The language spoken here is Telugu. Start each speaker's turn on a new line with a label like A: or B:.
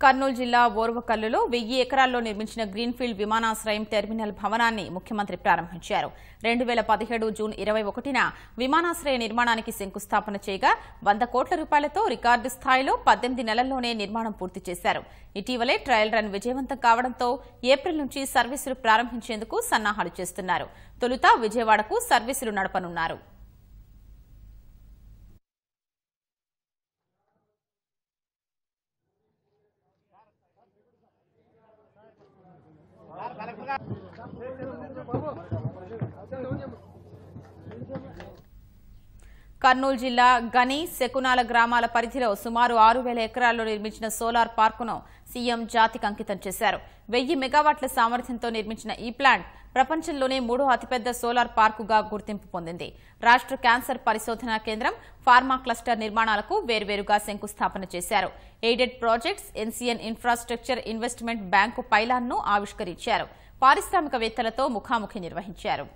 A: కర్నూలు జిల్లా ఓర్వకల్లులో 1000 ఎకరాల్లో నిర్మించిన గ్రీన్ఫీల్డ్ విమానాశ్రయం టెర్మినల్ భవనాన్ని ముఖ్యమంత్రి ప్రారంభించారు. 2017 జూన్ 21న విమానాశ్రయ నిర్మాణానికి శంకుస్థాపన చేయగా 100 కోట్ల రూపాయలతో రికార్డు స్థాయిలో 18 నెలల్లోనే నిర్మాణం పూర్తి చేశారు. ఇటీవలే ట్రయల్ రన్ విజయవంతం కావడంతో ఏప్రిల్ నుంచి సర్వీసులు ప్రారంభించేందుకు సన్నాహాలు చేస్తున్నారు. తొలుత విజయవాడకు సర్వీసులు నడపనున్నారు. కర్నూలు జిల్లా గని శకునాల గ్రామాల పరిధిలో సుమారు 6000 ఎకరాల్లో నిర్మించిన సోలార్ పార్కును సీఎం జాతికి అంకితం చేశారు. 1000 మెగావాట్ల సామర్థ్యంతో నిర్మించిన ఈ ప్లాంట్ ప్రపంచంలోనే 3వ అతిపెద్ద సోలార్ పార్కుగా గుర్తింపు పొందింది. రాష్ట్ర క్యాన్సర్ పరిశోధనా కేంద్రం, ఫార్మా క్లస్టర్ నిర్మాణాలకు వేర్వేరుగా శంకుస్థాపన చేశారు. ఎయిడెడ్ ప్రాజెక్ట్స్, ఎన్సీఎన్ ఇన్ఫ్రాస్ట్రక్చర్ ఇన్వెస్ట్మెంట్ బ్యాంకు పైలాన్ను ఆవిష్కరించారు. పారిశ్రామికవేత్తలతో ముఖాముఖి నిర్వహించారు.